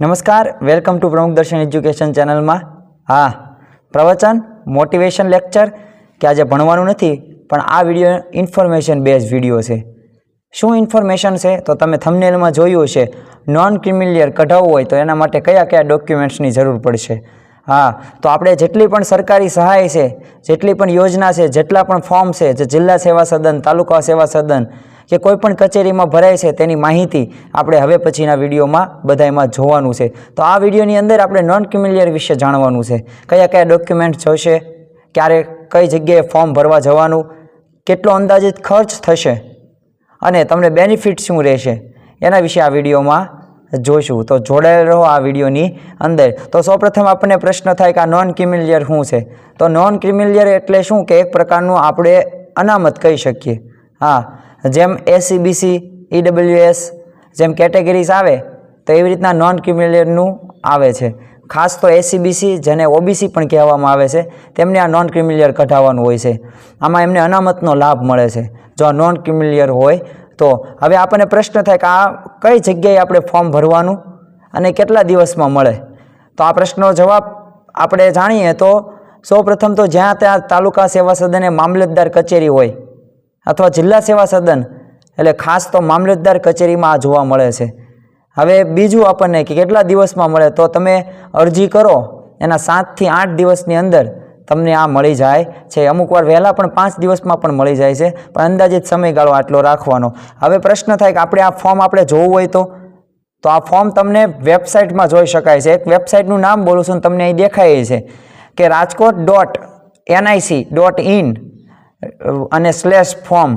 નમસ્કાર, welcome to પ્રમુખ દર્શન એજ્યુકેશન ચેનલમાં. હા, પ્રવચન મોટિવેશન લેક્ચર કે આજે ભણવાનું નથી, પણ આ વિડીયો ઇન્ફોર્મેશન બેઝ વિડીયો છે. શું ઇન્ફોર્મેશન છે તો તમે થંબનેલમાં જોયું હશે. નોન ક્રિમિલિયર કઢાવવું હોય તો એના માટે કયા કયા ડોક્યુમેન્ટ્સની જરૂર પડશે. હા, તો આપણે જેટલી પણ સરકારી સહાય છે, જેટલી પણ યોજના છે, જેટલા પણ ફોર્મ છે, જે જિલ્લા સેવા સદન, તાલુકા સેવા સદન કે કોઈ પણ કચેરીમાં ભરાય છે તેની માહિતી આપણે હવે પછીના વિડીયોમાં બધામાં જોવાનું છે. તો આ વિડીયોની અંદર આપણે નોન ક્રિમિલિયર વિશે જાણવાનું છે. કયા કયા ડોક્યુમેન્ટ જોશે, ક્યારે કઈ જગ્યાએ ફોર્મ ભરવા જવાનું, કેટલો અંદાજિત ખર્ચ થશે અને તમને બેનિફિટ શું રહેશે એના વિશે આ વિડીયોમાં જોઈશું. તો જોડાયેલ રહો આ વિડીયોની અંદર. તો સૌપ્રથમ આપણને પ્રશ્ન થાય કે આ નોન ક્રિમિલિયર શું છે. તો નોન ક્રિમિલિયર એટલે શું કે એક પ્રકારનું આપણે અનામત કહી શકીએ. હા, જેમ એસસીબીસી, ઈડબ્લ્યુએસ જેમ કેટેગરીઝ આવે તો એવી રીતના નોન ક્રિમિલિયરનું આવે છે. ખાસ તો એસસીબીસી, જેને ઓબીસી પણ કહેવામાં આવે છે, તેમને આ નોન ક્રિમિલિયર કઢાવવાનું હોય છે. આમાં એમને અનામતનો લાભ મળે છે જો આ નોન ક્રિમિલિયર હોય તો. હવે આપણને પ્રશ્ન થાય કે આ કઈ જગ્યાએ આપણે ફોર્મ ભરવાનું અને કેટલા દિવસમાં મળે. તો આ પ્રશ્નનો જવાબ આપણે જાણીએ તો સૌપ્રથમ તો જ્યાં ત્યાં તાલુકા સેવા સદન એ મામલતદાર કચેરી હોય અથવા જિલ્લા સેવા સદન, એટલે ખાસ તો મામલતદાર કચેરીમાં આ જોવા મળે છે. હવે બીજું આપણને કે કેટલા દિવસમાં મળે, તો તમે અરજી કરો એના 7 થી 8 દિવસની અંદર તમને આ મળી જાય છે. અમુક વાર વહેલા પણ 5 દિવસમાં પણ મળી જાય છે, પણ અંદાજિત સમયગાળો આટલો રાખવાનો. હવે પ્રશ્ન થાય કે આપણે આ ફોર્મ આપણે જોવું હોય તો આ ફોર્મ તમને વેબસાઇટમાં જોઈ શકાય છે. એક વેબસાઇટનું નામ બોલું છું, તમને અહીં દેખાય છે કે rajkot.nic.in અને /ફોર્મ.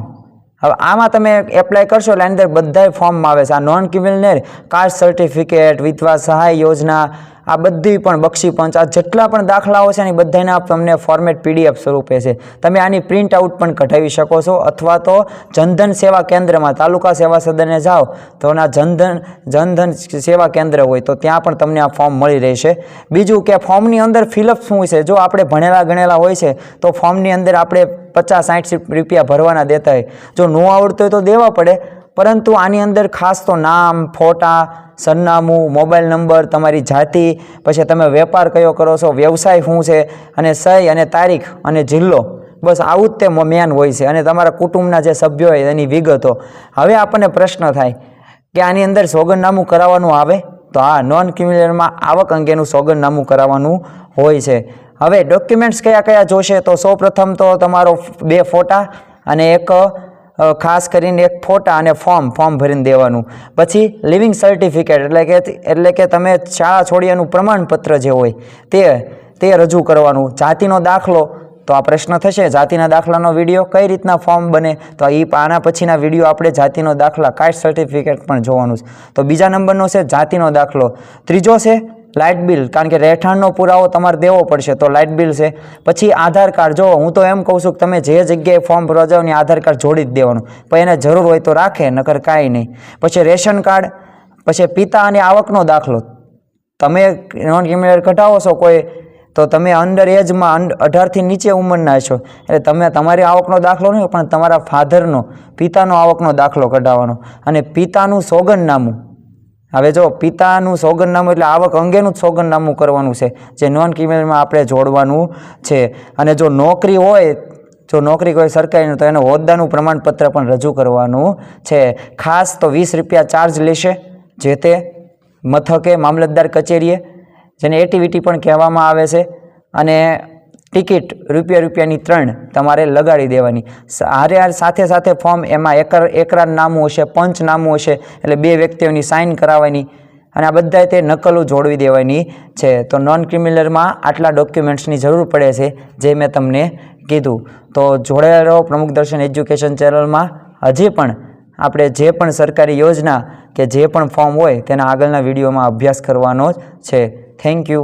હવે આમાં તમે એપ્લાય કરશો એટલે અંદર બધાય ફોર્મમાં આવે છે. આ નોન ક્રિમિલિયર, કાસ્ટ સર્ટિફિકેટ, વિધવા સહાય યોજના, આ બધી પણ બક્ષી પંચ, આ જેટલા પણ દાખલાઓ છે ને એ બધાના તમને ફોર્મેટ પીડીએફ સ્વરૂપે છે. તમે આની પ્રિન્ટ આઉટ પણ કઢાવી શકો છો, અથવા તો જનધન સેવા કેન્દ્રમાં તાલુકા સેવા સદને જાઓ તો આ જનધન સેવા કેન્દ્ર હોય તો ત્યાં પણ તમને આ ફોર્મ મળી રહેશે. બીજું કે ફોર્મની અંદર ફિલઅપ શું છે. જો આપણે ભણેલા ગણેલા હોય છે તો ફોર્મની અંદર આપણે 50-60 રૂપિયા ભરવાના દેતા હોય. જો ન આવડતું હોય તો દેવા પડે, પરંતુ આની અંદર ખાસ તો નામ, ફોટા, સરનામું, મોબાઈલ નંબર, તમારી જાતિ, પછી તમે વેપાર કયો કરો છો, વ્યવસાય શું છે, અને સહી અને તારીખ અને જિલ્લો, બસ આવું જ તે મેન હોય છે. અને તમારા કુટુંબના જે સભ્યો હોય એની વિગતો. હવે આપણને પ્રશ્ન થાય કે આની અંદર સોગંદનામું કરાવવાનું આવે તો હા, નોન ક્રિમિલિયરમાં આવક અંગેનું સોગંદનામું કરાવવાનું હોય છે. હવે ડોક્યુમેન્ટ્સ કયા કયા જોશે, તો સૌપ્રથમ તો તમારો 2 ફોટા અને એક ખાસ કરીને એક ફોટા અને ફોર્મ ભરીને દેવાનું. પછી લિવિંગ સર્ટિફિકેટ એટલે કે તમે શાળા છોડ્યાનું પ્રમાણપત્ર જે હોય તે રજૂ કરવાનું. જાતિનો દાખલો, તો આ પ્રશ્ન થશે જાતિના દાખલાનો વિડીયો કઈ રીતના ફોર્મ બને, તો આના પછીના વિડીયો આપણે જાતિનો દાખલા, કાસ્ટ સર્ટિફિકેટ પણ જોવાનું છે. તો બીજા નંબરનો છે જાતિનો દાખલો. ત્રીજો છે લાઇટ બિલ, કારણ કે રહેઠાણનો પુરાવો તમારે દેવો પડશે તો લાઇટ બિલ છે. પછી આધાર કાર્ડ. જો હું તો એમ કહું છું કે તમે જે જગ્યાએ ફોર્મ ભરવા જાઓ ને આધાર કાર્ડ જોડી જ દેવાનું, પણ એને જરૂર હોય તો રાખે, નકર કાંઈ નહીં. પછી રેશન કાર્ડ, પછી પિતા અને આવકનો દાખલો. તમે નોન ક્રિમિલિયર કઢાવો છો કોઈ તો તમે અંડર એજમાં 18 થી નીચે ઉંમરના છો, એટલે તમે તમારી આવકનો દાખલો નહીં પણ તમારા ફાધરનો, પિતાનો આવકનો દાખલો કઢાવવાનો. અને પિતાનું સોગંદનામું. હવે જો પિતાનું સોગંદનામું એટલે આવક અંગેનું જ સોગંદનામું કરવાનું છે, જે નોન ક્રિમિલિયરમાં આપણે જોડવાનું છે. અને જો નોકરી હોય, જો નોકરી કોઈ સરકારીનું, તો એનું હોદ્દાનું પ્રમાણપત્ર પણ રજૂ કરવાનું છે. ખાસ તો 20 રૂપિયા ચાર્જ લેશે જે તે મથકે, મામલતદાર કચેરીએ, જેને એટીવીટી પણ કહેવામાં આવે છે. અને ટિકિટ રૂપિયાની 3 તમારે લગાડી દેવાની. સાથે ફોર્મ એમાં એકરાર નામું હશે, પંચ નામું હશે, એટલે 2 વ્યક્તિઓની સાઇન કરાવવાની. અને આ બધા તે નકલો જોડવી દેવાની છે. તો નોન ક્રિમિલિયરમાં આટલા ડોક્યુમેન્ટ્સની જરૂર પડે છે જે મેં તમને કીધું. તો જોડાયેલા રહો પ્રમુખ દર્શન એજ્યુકેશન ચેનલમાં. હજી પણ આપણે જે પણ સરકારી યોજના કે જે પણ ફોર્મ હોય તેના આગળના વિડીયોમાં અભ્યાસ કરવાનો જ છે. Thank you.